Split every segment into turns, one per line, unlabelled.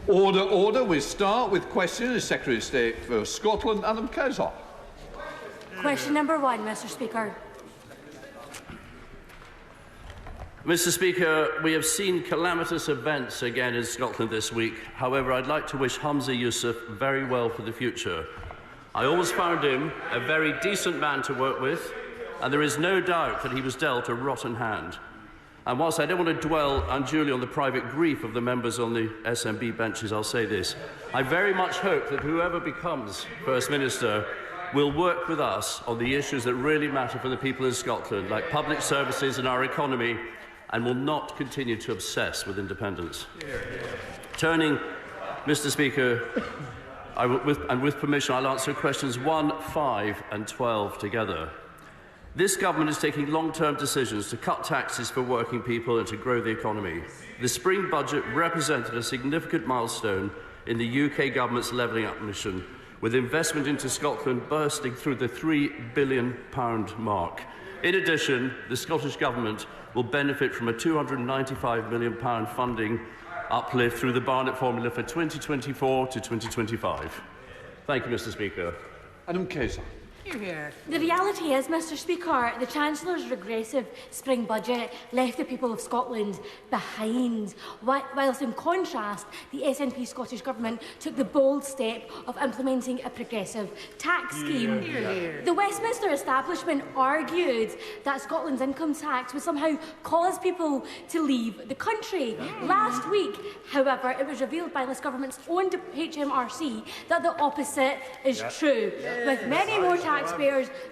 Order, order. We start with question to the Secretary of State for Scotland, Adam Cowsall.
Question number 1, Mr. Speaker.
Mr. Speaker, we have seen calamitous events again in Scotland this week. However, I'd like to wish Humza Yousaf very well for the future. I always found him a very decent man to work with, and there is no doubt that he was dealt a rotten hand. And whilst I don't want to dwell unduly on the private grief of the members on the SNB benches, I'll say this. I very much hope that whoever becomes First Minister will work with us on the issues that really matter for the people in Scotland, like public services and our economy, and will not continue to obsess with independence. Turning, Mr. Speaker, with permission, I'll answer questions 1, 5 and 12 together. This government is taking long-term decisions to cut taxes for working people and to grow the economy. The spring budget represented a significant milestone in the UK government's levelling up mission, with investment into Scotland bursting through the £3 billion mark. In addition, the Scottish Government will benefit from a £295 million funding uplift through the Barnett formula for 2024 to 2025. Thank you, Mr. Speaker.
Adam Cowsall.
The reality is, Mr. Speaker, the Chancellor's regressive spring budget left the people of Scotland behind, whilst in contrast, the SNP Scottish Government took the bold step of implementing a progressive tax scheme. The Westminster establishment argued that Scotland's income tax would somehow cause people to leave the country. Last week, however, it was revealed by this government's own HMRC that the opposite is true, with many more taxpayers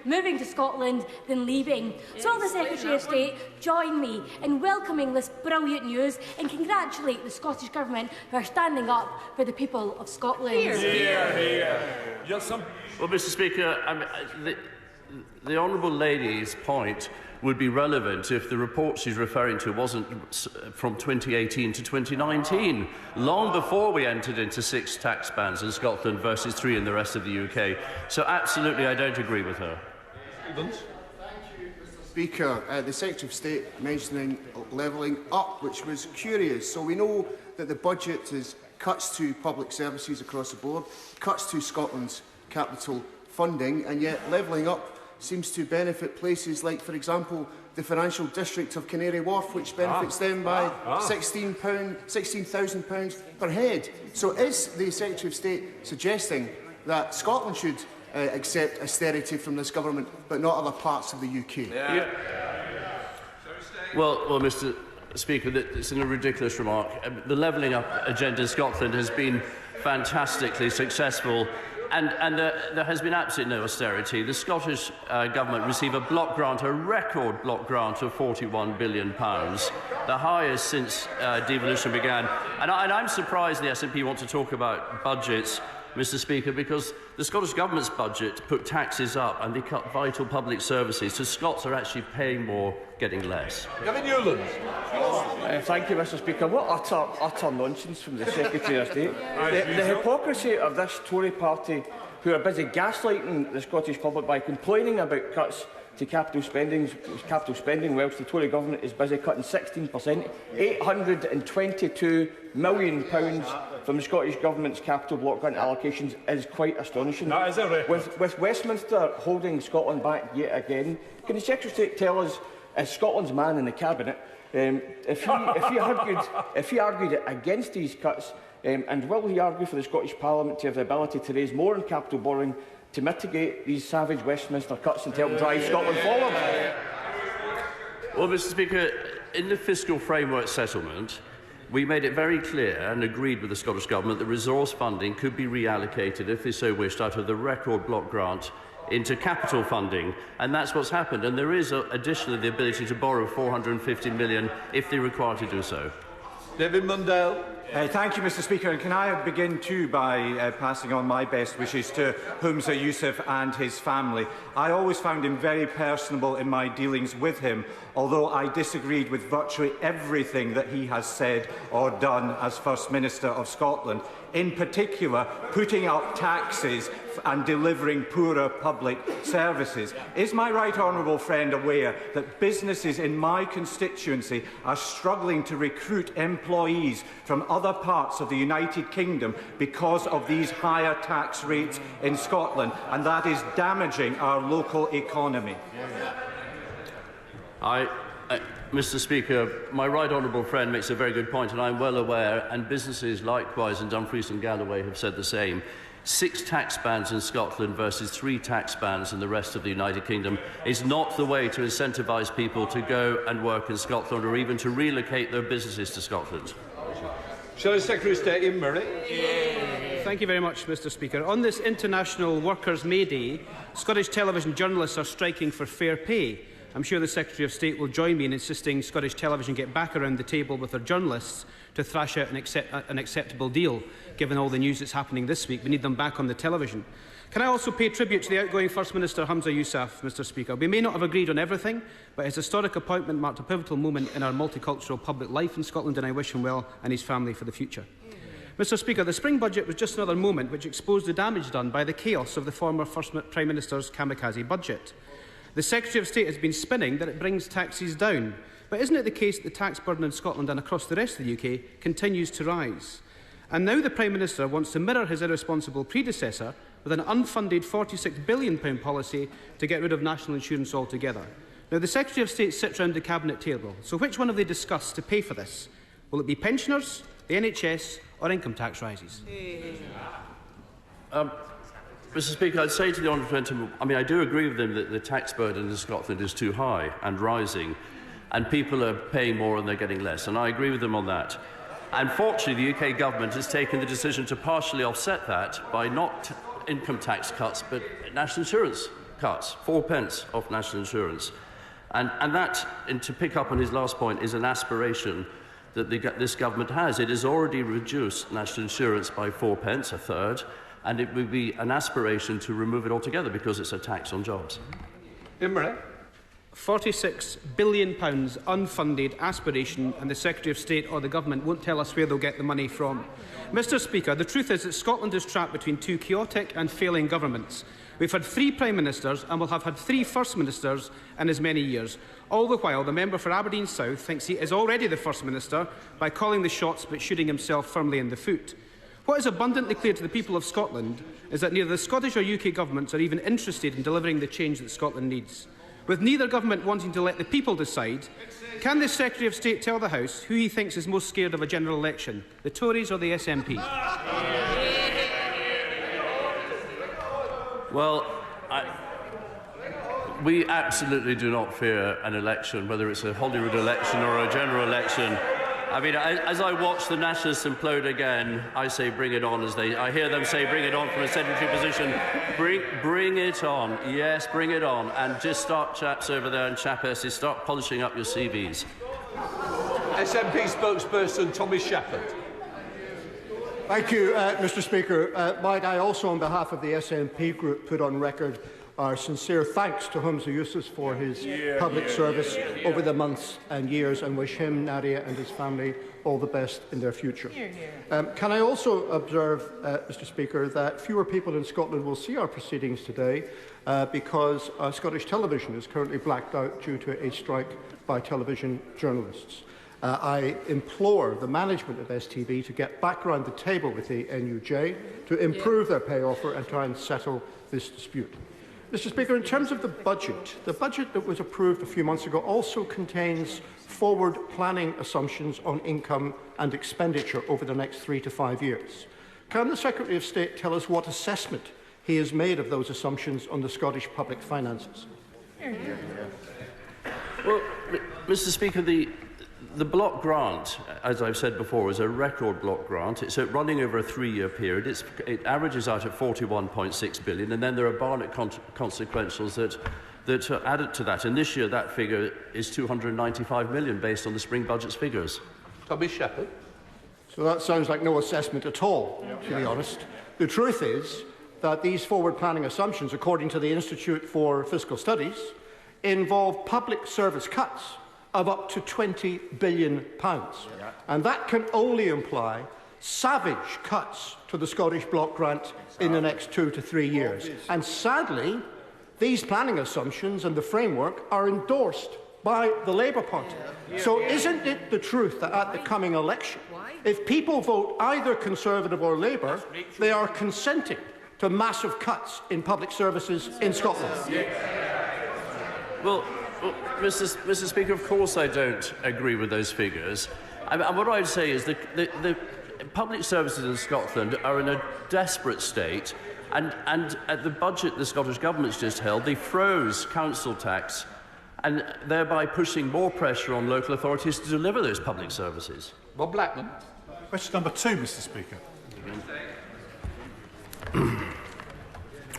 moving to Scotland than leaving. So will the Secretary of State join me in welcoming this brilliant news and congratulate the Scottish Government who are standing up for the people of Scotland?
Well, Mr. Speaker, the Honourable Lady's point would be relevant if the report she's referring to wasn't from 2018 to 2019, long before we entered into 6 tax bans in Scotland versus 3 in the rest of the UK. So absolutely I don't agree with her.
Speaker, the Secretary of State mentioning levelling up, which was curious. So we know that the budget is cuts to public services across the board, cuts to Scotland's capital funding, and yet levelling up seems to benefit places like, for example, the financial district of Canary Wharf, which benefits them by £16,000 per head. So is the Secretary of State suggesting that Scotland should accept austerity from this government, but not other parts of the UK?
Well, Mr. Speaker, it's a ridiculous remark. The levelling up agenda in Scotland has been fantastically successful. And there has been absolutely no austerity. The Scottish Government received a block grant, a record block grant of £41 billion, the highest since devolution began. And I'm surprised the SNP want to talk about budgets, Mr. Speaker, because the Scottish Government's budget put taxes up and they cut vital public services, so Scots are actually paying more, getting less.
Gavin Newland.
Thank you, Mr. Speaker. What utter nonsense from the Secretary of State. The hypocrisy of this Tory party, who are busy gaslighting the Scottish public by complaining about cuts to capital spending, whilst the Tory government is busy cutting 16%, £822 million from the Scottish Government's capital block grant allocations is quite astonishing.
That is a record.
With Westminster holding Scotland back yet again, can the Secretary of State tell us, as Scotland's man in the Cabinet, if he argued against these cuts, and will he argue for the Scottish Parliament to have the ability to raise more in capital borrowing to mitigate these savage Westminster cuts and to help drive Scotland forward?
Well, Mr. Speaker, in the fiscal framework settlement, we made it very clear and agreed with the Scottish Government that resource funding could be reallocated, if they so wished, out of the record block grant into capital funding, and that's what's happened. And there is additionally the ability to borrow £450 million if they're required to do so.
David Mundell.
Thank you, Mr. Speaker. And can I begin too by passing on my best wishes to Humza Yousaf and his family. I always found him very personable in my dealings with him, although I disagreed with virtually everything that he has said or done as First Minister of Scotland. in particular putting up taxes and delivering poorer public services. Is my right honourable friend aware that businesses in my constituency are struggling to recruit employees from other parts of the United Kingdom because of these higher tax rates in Scotland, and that is damaging our local economy?
Mr. Speaker, my right honourable friend makes a very good point, and I'm well aware, and businesses likewise in Dumfries and Galloway have said the same. 6 tax bans in Scotland versus 3 tax bans in the rest of the United Kingdom is not the way to incentivise people to go and work in Scotland or even to relocate their businesses to Scotland.
Shall the Secretary of State, Ian Murray?
Thank you very much, Mr. Speaker. On this International Workers' May Day, Scottish television journalists are striking for fair pay. I'm sure the Secretary of State will join me in insisting Scottish television get back around the table with their journalists to thrash out an acceptable deal. Given all the news that's happening this week, we need them back on the television. Can I also pay tribute to the outgoing First Minister Humza Yousaf, Mr. Speaker? We may not have agreed on everything, but his historic appointment marked a pivotal moment in our multicultural public life in Scotland, and I wish him well and his family for the future. Mr. Speaker, the spring budget was just another moment which exposed the damage done by the chaos of the former First Prime Minister's kamikaze budget. The Secretary of State has been spinning that it brings taxes down, but isn't it the case that the tax burden in Scotland and across the rest of the UK continues to rise? And now the Prime Minister wants to mirror his irresponsible predecessor with an unfunded £46 billion policy to get rid of national insurance altogether. Now, the Secretary of State sits round the Cabinet table, so which one have they discussed to pay for this? Will it be pensioners, the NHS or income tax rises?
Mr. Speaker, I'd say to the honourable gentleman, I do agree with him that the tax burden in Scotland is too high and rising, and people are paying more and they're getting less, and I agree with him on that. Unfortunately, the UK government has taken the decision to partially offset that by not income tax cuts, but national insurance cuts, 4 pence off national insurance. And that, and to pick up on his last point, is an aspiration that this government has. It has already reduced national insurance by 4 pence, a third, and it would be an aspiration to remove it altogether because it's a tax on jobs.
£46 billion unfunded aspiration, and the Secretary of State or the Government won't tell us where they'll get the money from. Mr. Speaker, the truth is that Scotland is trapped between 2 chaotic and failing governments. We've had 3 Prime Ministers and will have had 3 First Ministers in as many years. All the while, the member for Aberdeen South thinks he is already the First Minister by calling the shots but shooting himself firmly in the foot. What is abundantly clear to the people of Scotland is that neither the Scottish or UK governments are even interested in delivering the change that Scotland needs. With neither government wanting to let the people decide, can the Secretary of State tell the House who he thinks is most scared of a general election, the Tories or the SNP?
Well, we absolutely do not fear an election, whether it's a Holyrood election or a general election. As I watch the Nationalists implode again, I say bring it on, I hear them say bring it on from a sedentary position. Bring it on, yes, bring it on. And just start, chaps over there and chapesses, start polishing up your CVs.
SNP spokesperson Tommy Shepherd.
Thank you, Mr. Speaker. Might I also, on behalf of the SNP group, put on record our sincere thanks to Humza Yousaf for his public service over the months and years, and wish him, Nadia and his family all the best in their future. Can I also observe, Mr. Speaker, that fewer people in Scotland will see our proceedings today because Scottish television is currently blacked out due to a strike by television journalists. I implore the management of STV to get back around the table with the NUJ to improve their pay offer and try and settle this dispute. Mr. Speaker, in terms of the budget that was approved a few months ago also contains forward planning assumptions on income and expenditure over the next 3 to 5 years. Can the Secretary of State tell us what assessment he has made of those assumptions on the Scottish public finances?
Well, Mr. Speaker, the block grant, as I've said before, is a record block grant. It's running over a 3-year period. It averages out at £41.6 billion, and then there are Barnett consequentials that are added to that. And this year, that figure is £295 million, based on the spring budget's figures.
Tommy Shepherd.
So that sounds like no assessment at all, to be honest. The truth is that these forward planning assumptions, according to the Institute for Fiscal Studies, involve public service cuts of up to £20 billion. And that can only imply savage cuts to the Scottish Bloc grant in the next 2 to 3 years. And sadly, these planning assumptions and the framework are endorsed by the Labour Party. So isn't it the truth that at the coming election, if people vote either Conservative or Labour, they are consenting to massive cuts in public services in Scotland?
Well, Mr. Speaker, of course I don't agree with those figures. And what I'd say is that the public services in Scotland are in a desperate state, and at the budget the Scottish Government's just held, they froze council tax, and thereby pushing more pressure on local authorities to deliver those public services.
Bob Blackman.
Question number 2, Mr. Speaker.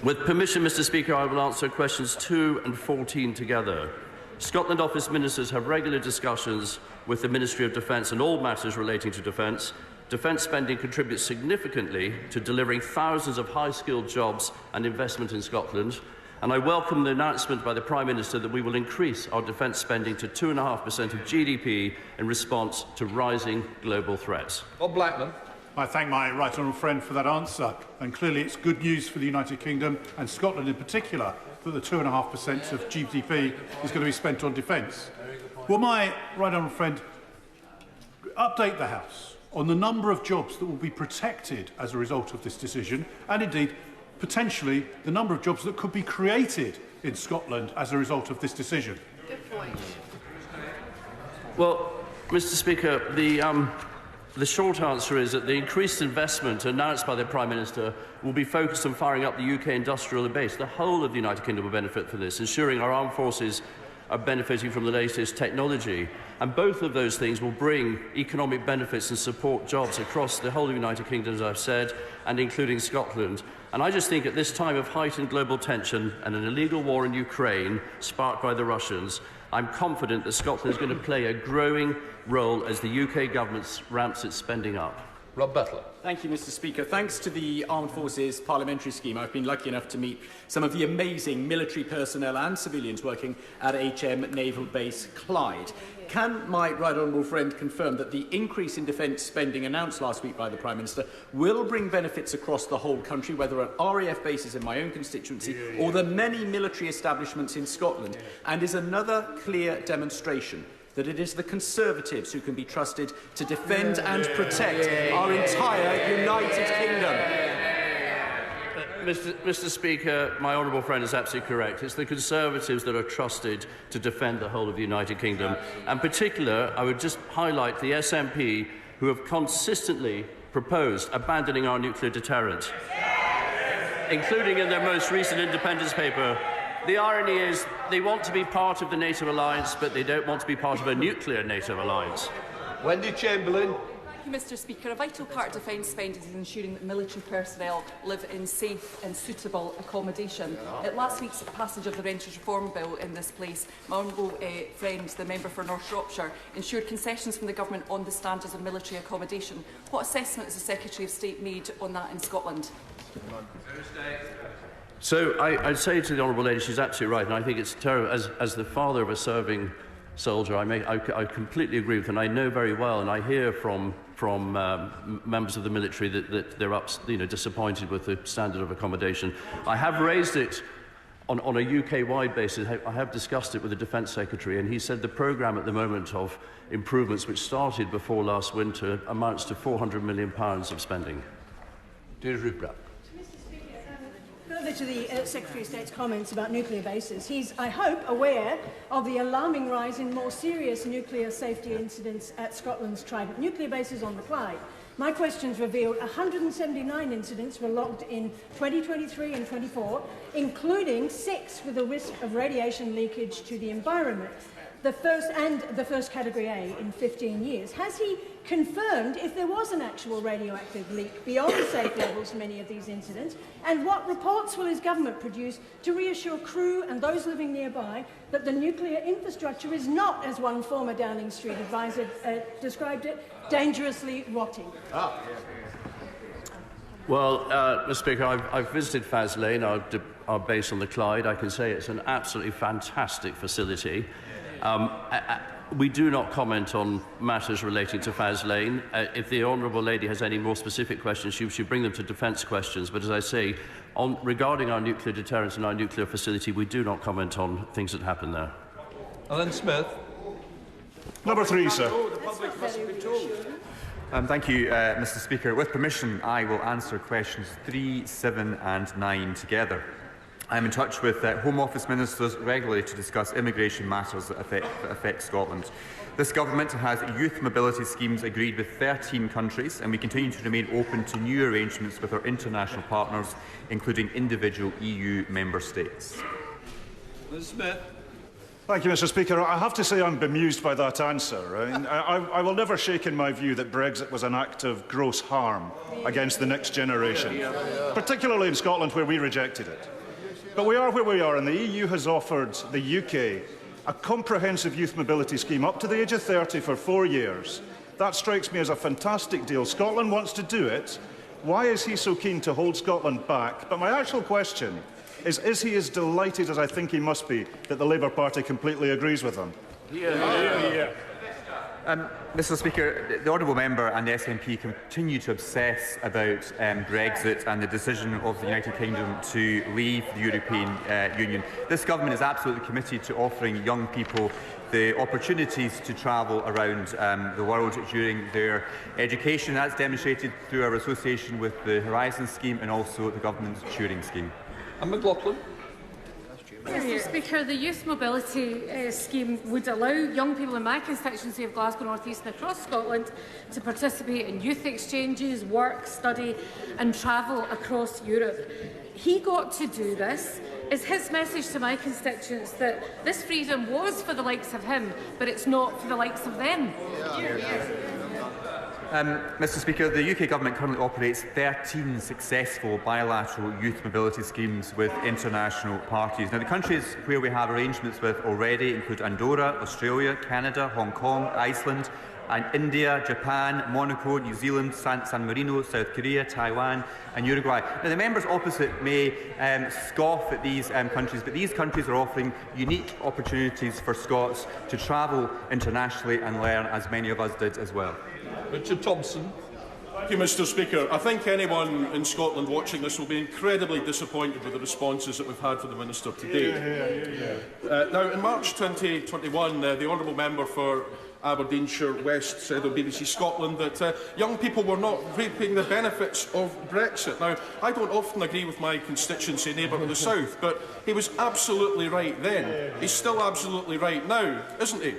With permission, Mr. Speaker, I will answer questions 2 and 14 together. Scotland Office ministers have regular discussions with the Ministry of Defence on all matters relating to defence. Defence spending contributes significantly to delivering thousands of high-skilled jobs and investment in Scotland, and I welcome the announcement by the Prime Minister that we will increase our defence spending to 2.5% of GDP in response to rising global threats.
Bob Blackman.
I thank my right honourable friend for that answer, and clearly it's good news for the United Kingdom and Scotland in particular that the 2.5% of GDP is going to be spent on defence. Will my right honourable friend update the House on the number of jobs that will be protected as a result of this decision, and indeed potentially the number of jobs that could be created in Scotland as a result of this decision?
Good point.
Well, Mr. Speaker, the short answer is that the increased investment announced by the Prime Minister will be focused on firing up the UK industrial base. The whole of the United Kingdom will benefit from this, ensuring our armed forces are benefiting from the latest technology. And both of those things will bring economic benefits and support jobs across the whole of the United Kingdom, as I've said, and including Scotland. And I just think at this time of heightened global tension and an illegal war in Ukraine sparked by the Russians, I'm confident that Scotland is going to play a growing role as the UK government ramps its spending up.
Rob Butler.
Thank you, Mr. Speaker. Thanks to the Armed Forces Parliamentary Scheme, I've been lucky enough to meet some of the amazing military personnel and civilians working at HM Naval Base Clyde. Can my right honourable friend confirm that the increase in defence spending announced last week by the Prime Minister will bring benefits across the whole country, whether at RAF bases in my own constituency or the many military establishments in Scotland, and is another clear demonstration that it is the Conservatives who can be trusted to defend and protect our entire United Kingdom?
Mr. Speaker, my honourable friend is absolutely correct. It's the Conservatives that are trusted to defend the whole of the United Kingdom. In particular, I would just highlight the SNP who have consistently proposed abandoning our nuclear deterrent, including in their most recent independence paper. The irony is they want to be part of the NATO alliance, but they don't want to be part of a nuclear NATO alliance.
Wendy Chamberlain.
Thank you, Mr. Speaker. A vital part of defence spending is ensuring that military personnel live in safe and suitable accommodation. At last week's passage of the Renters Reform Bill in this place, my honourable friend, the member for North Shropshire, ensured concessions from the government on the standards of military accommodation. What assessment has the Secretary of State made on that in Scotland?
So I'd say to the honourable lady, she's absolutely right, and I think it's terrible. As the father of a serving soldier, I completely agree with her, and I know very well, and I hear from members of the military that they're disappointed with the standard of accommodation. I have raised it on a UK-wide basis. I have discussed it with the Defence Secretary, and he said the programme at the moment of improvements, which started before last winter, amounts to £400 million of spending.
Deirdre Brett.
Further to the Secretary of State's comments about nuclear bases, he's, I hope, aware of the alarming rise in more serious nuclear safety incidents at Scotland's Trident nuclear bases on the Clyde. My questions revealed 179 incidents were logged in 2023 and 24, including 6 with a risk of radiation leakage to the environment. The first Category A in 15 years. Has he confirmed if there was an actual radioactive leak beyond safe levels for many of these incidents? And what reports will his government produce to reassure crew and those living nearby that the nuclear infrastructure is not, as one former Downing Street advisor described it, dangerously rotting?
Well, Mr. Speaker, I've visited Faslane, our base on the Clyde. I can say it's an absolutely fantastic facility. We do not comment on matters relating to Faz Lane. If the honourable lady has any more specific questions, she should bring them to defence questions. But as I say, regarding our nuclear deterrence and our nuclear facility, we do not comment on things that happen there.
Alan Smith.
Number 3, sir.
Thank you, Mr. Speaker. With permission, I will answer questions 3, 7 and 9 together. I am in touch with Home Office ministers regularly to discuss immigration matters that affect Scotland. This government has youth mobility schemes agreed with 13 countries, and we continue to remain open to new arrangements with our international partners, including individual EU member states.
Ms. Smith.
Thank you, Mr. Speaker. I have to say I'm bemused by that answer. I will never shake in my view that Brexit was an act of gross harm against the next generation, particularly in Scotland, where we rejected it. But we are where we are, and the EU has offered the UK a comprehensive youth mobility scheme up to the age of 30 for 4 years. That strikes me as a fantastic deal. Scotland wants to do it. Why is he so keen to hold Scotland back? But my actual question is he as delighted as I think he must be that the Labour Party completely agrees with him?
Mr. Speaker, the honourable member and the SNP continue to obsess about Brexit and the decision of the United Kingdom to leave the European Union. This government is absolutely committed to offering young people the opportunities to travel around the world during their education. That's demonstrated through our association with the Horizon scheme and also the government's Turing scheme.
And McLaughlin.
Mr. Speaker, the youth mobility scheme would allow young people in my constituency of Glasgow North East and across Scotland to participate in youth exchanges, work, study and travel across Europe. He got to do this. Is his message to my constituents that this freedom was for the likes of him, but it's not for the likes of them?
Mr. Speaker, the UK Government currently operates 13 successful bilateral youth mobility schemes with international parties. Now, the countries where we have arrangements with already include Andorra, Australia, Canada, Hong Kong, Iceland, and India, Japan, Monaco, New Zealand, San Marino, South Korea, Taiwan and Uruguay. Now, the members opposite may scoff at these countries, but these countries are offering unique opportunities for Scots to travel internationally and learn, as many of us did as well.
Richard Thompson.
Thank you, Mr. Speaker. I think anyone in Scotland watching this will be incredibly disappointed with the responses that we've had from the Minister today. Now, in March 2021, the Honourable Member for Aberdeenshire West said on BBC Scotland that young people were not reaping the benefits of Brexit. Now, I don't often agree with my constituency neighbour to the south, but he was absolutely right then. He's still absolutely right now, isn't he?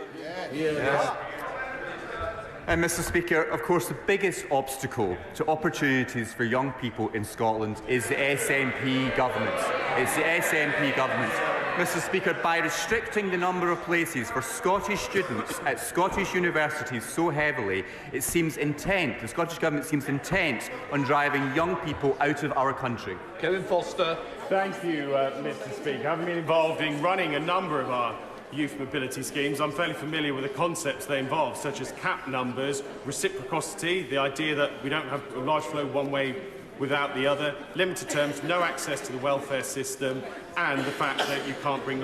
Mr. Speaker, of course, the biggest obstacle to opportunities for young people in Scotland is the SNP government. It's the SNP government. Mr. Speaker, by restricting the number of places for Scottish students at Scottish universities so heavily, it seems intent, the Scottish Government seems intent on driving young people out of our country.
Kevin Foster.
Thank you, Mr. Speaker. I've been involved in running a number of our youth mobility schemes. I'm fairly familiar with the concepts they involve, such as cap numbers, reciprocity, the idea that we don't have a large flow one way without the other, limited terms, no access to the welfare system, and the fact that you can't bring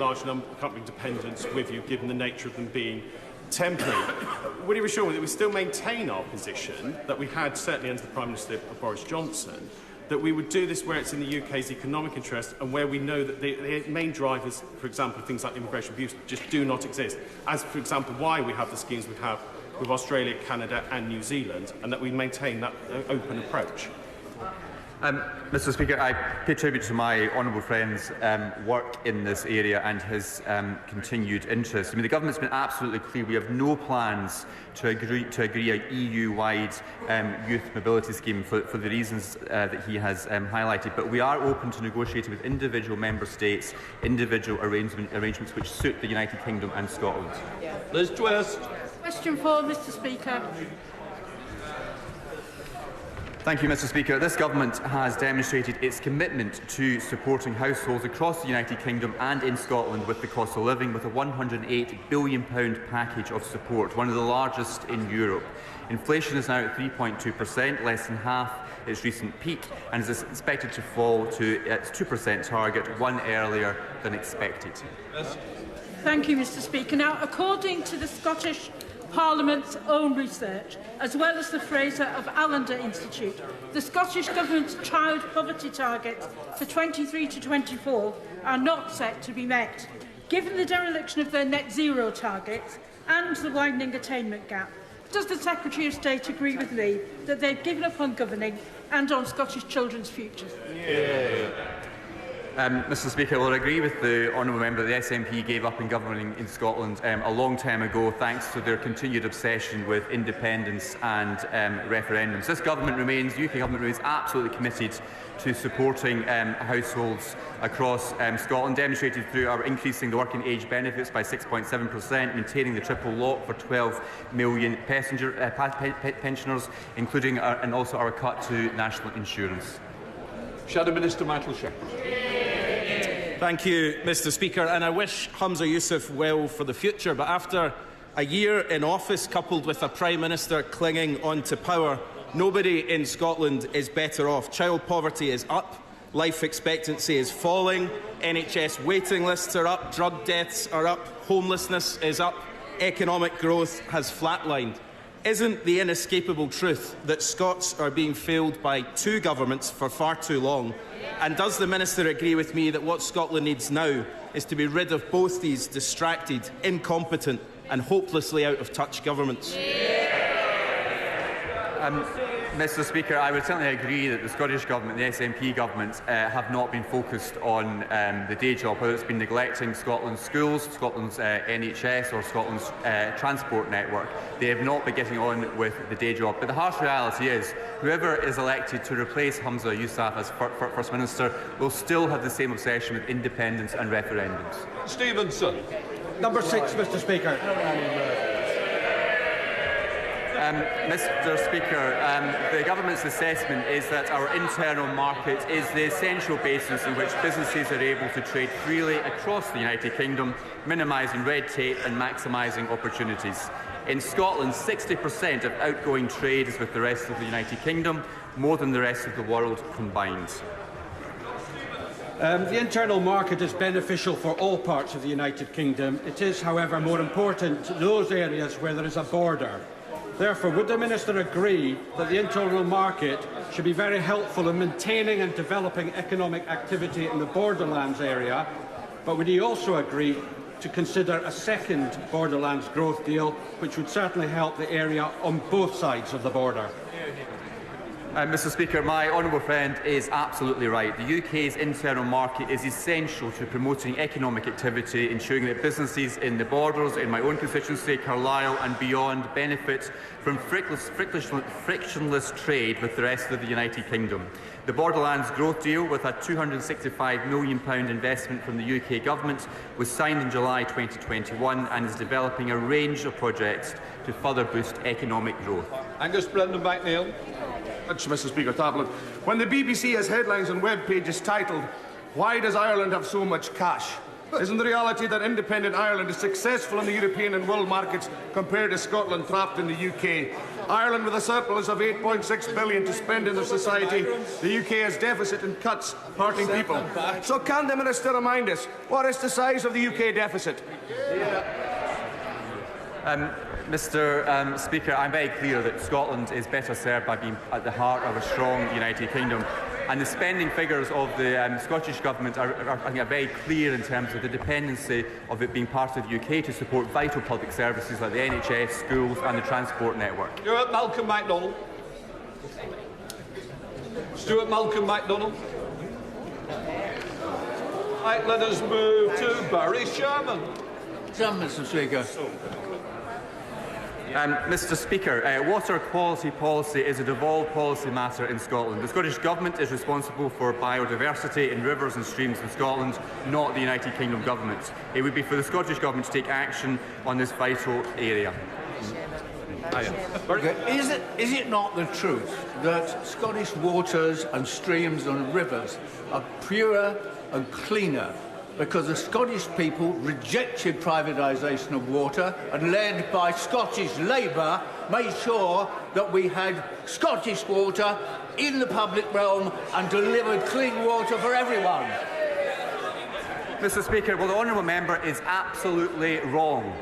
dependents with you, given the nature of them being temporary. Would you assure me that we still maintain our position that we had, certainly under the Prime Minister Boris Johnson, that we would do this where it's in the UK's economic interest and where we know that the main drivers, for example, things like immigration abuse, just do not exist, as, for example, why we have the schemes we have with Australia, Canada and New Zealand, and that we maintain that open approach?
Mr. Speaker, I pay tribute to my honourable friend's work in this area and his continued interest. I mean, the government's been absolutely clear. We have no plans to agree a EU-wide youth mobility scheme for the reasons that he has highlighted. But we are open to negotiating with individual member states, individual arrangements which suit the United Kingdom and Scotland.
Liz Twist.
Question 4, Mr. Speaker.
Thank you, Mr. Speaker. This government has demonstrated its commitment to supporting households across the United Kingdom and in Scotland with the cost of living, with a £108 billion package of support, one of the largest in Europe. Inflation is now at 3.2%, less than half its recent peak, and is expected to fall to its 2% target one earlier than expected.
Thank you, Mr. Speaker. Now, according to the Scottish Parliament's own research, as well as the Fraser of Allender Institute, the Scottish Government's child poverty targets for 23 to 24 are not set to be met. Given the dereliction of their net zero targets and the widening attainment gap, does the Secretary of State agree with me that they've given up on governing and on Scottish children's futures?
Mr. Speaker, well, I agree with the honourable member that the SNP gave up on governing in Scotland a long time ago, thanks to their continued obsession with independence and referendums. This government remains, the UK government remains absolutely committed to supporting households across Scotland, demonstrated through our increasing the working age benefits by 6.7%, maintaining the triple lock for 12 million pensioners, including and also our cut to national insurance.
Shadow Minister Michael Shepherd.
Thank you, Mr. Speaker, and I wish Humza Yousaf well for the future, but after a year in office coupled with a Prime Minister clinging on to power, nobody in Scotland is better off. Child poverty is up, life expectancy is falling, NHS waiting lists are up, drug deaths are up, homelessness is up, economic growth has flatlined. Isn't the inescapable truth that Scots are being failed by two governments for far too long? And does the Minister agree with me that what Scotland needs now is to be rid of both these distracted, incompetent and hopelessly out-of-touch governments?
Mr. Speaker, I would certainly agree that the Scottish Government, the SNP Government, have not been focused on the day job, whether it's been neglecting Scotland's schools, Scotland's NHS or Scotland's transport network. They have not been getting on with the day job. But the harsh reality is, whoever is elected to replace Humza Yousaf as First Minister will still have the same obsession with independence and referendums.
Stevenson.
Number 6, Mr. Speaker.
Mr. Speaker, the Government's assessment is that our internal market is the essential basis in which businesses are able to trade freely across the United Kingdom, minimising red tape and maximising opportunities. In Scotland, 60% of outgoing trade is with the rest of the United Kingdom, more than the rest of the world combined.
The internal market is beneficial for all parts of the United Kingdom. It is, however, more important to those areas where there is a border. Therefore, would the Minister agree that the internal market should be very helpful in maintaining and developing economic activity in the borderlands area, but would he also agree to consider a second borderlands growth deal, which would certainly help the area on both sides of the border?
Mr. Speaker, my honourable friend is absolutely right. The UK's internal market is essential to promoting economic activity, ensuring that businesses in the borders, in my own constituency, Carlisle and beyond, benefit from frictionless trade with the rest of the United Kingdom. The Borderlands Growth Deal, with a £265 million investment from the UK Government, was signed in July 2021 and is developing a range of projects to further boost economic growth.
Angus Brendan McNeill.
Mr. Speaker, when the BBC has headlines and web pages titled, "Why does Ireland have so much cash?" Isn't the reality that independent Ireland is successful in the European and world markets compared to Scotland trapped in the UK? Ireland with a surplus of £8.6 billion to spend in their society, the UK has deficit and cuts hurting people. So can the Minister remind us, what is the size of the UK deficit?
Mr. Speaker, I'm very clear that Scotland is better served by being at the heart of a strong United Kingdom. And the spending figures of the Scottish Government are very clear in terms of the dependency of it being part of the UK to support vital public services like the NHS, schools and the transport network.
Stuart Malcolm MacDonald. Stuart Malcolm MacDonald. Right, let us move to Barry Sherman.
Mr. Speaker.
Mr. Speaker, water quality policy is a devolved policy matter in Scotland. The Scottish Government is responsible for biodiversity in rivers and streams in Scotland, not the United Kingdom Government. It would be for the Scottish Government to take action on this vital area.
Okay. Is it not the truth that Scottish waters and streams and rivers are purer and cleaner because the Scottish people rejected privatisation of water and, led by Scottish Labour, made sure that we had Scottish water in the public realm and delivered clean water for everyone?
Mr Speaker, well, the honourable member is absolutely wrong.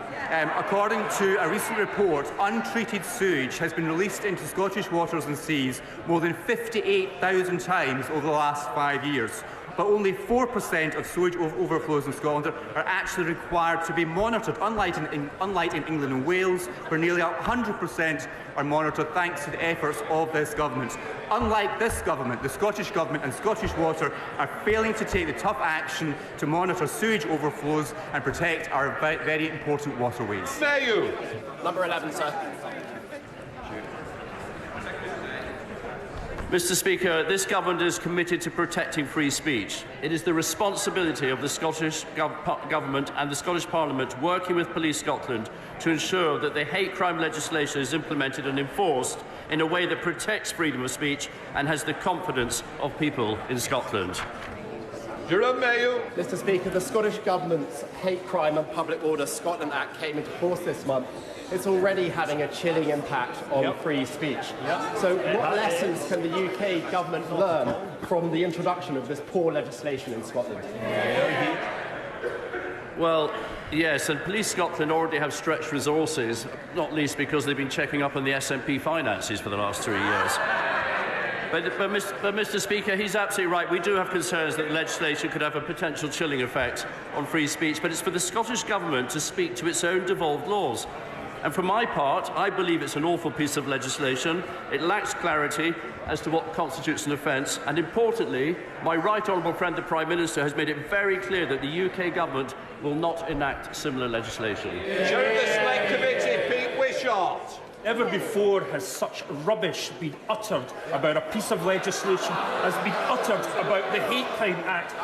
According to a recent report, untreated sewage has been released into Scottish waters and seas more than 58,000 times over the last 5 years. But only 4% of sewage overflows in Scotland are actually required to be monitored, unlike in England and Wales, where nearly 100% are monitored thanks to the efforts of this government. Unlike this government, the Scottish Government and Scottish Water are failing to take the tough action to monitor sewage overflows and protect our very important waterways.
Mayo.
Number 11, sir.
Mr Speaker, this government is committed to protecting free speech. It is the responsibility of the Scottish Government and the Scottish Parliament, working with Police Scotland, to ensure that the hate crime legislation is implemented and enforced in a way that protects freedom of speech and has the confidence of people in Scotland.
Mr Speaker, the Scottish Government's Hate Crime and Public Order Scotland Act came into force this month. It's already having a chilling impact on free speech. So what lessons can the UK Government learn from the introduction of this poor legislation in Scotland?
Well, yes, and Police Scotland already have stretched resources, not least because they've been checking up on the SNP finances for the last 3 years. But Mr Speaker, he's absolutely right. We do have concerns that the legislation could have a potential chilling effect on free speech, but it's for the Scottish Government to speak to its own devolved laws. And for my part, I believe it's an awful piece of legislation. It lacks clarity as to what constitutes an offence. And importantly, my right honourable friend, the Prime Minister, has made it very clear that the UK Government will not enact similar legislation.
Chair of the Select Committee, Pete Wishart.
Never before has such rubbish been uttered about a piece of legislation as been uttered about the Hate Crime Act.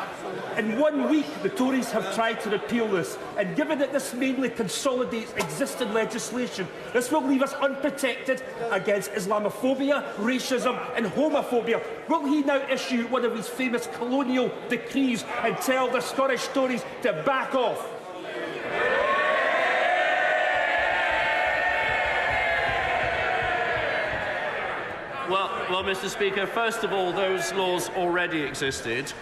In 1 week, the Tories have tried to repeal this, and given that this mainly consolidates existing legislation, this will leave us unprotected against Islamophobia, racism and homophobia. Will he now issue one of his famous colonial decrees and tell the Scottish Tories to back off?
Well, Mr Speaker, first of all, those laws already existed.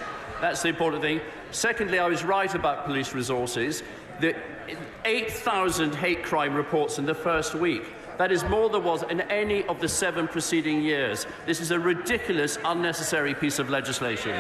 That's the important thing. Secondly, I was right about police resources. The 8,000 hate crime reports in the first week. That is more than was in any of the 7 preceding years. This is a ridiculous, unnecessary piece of legislation.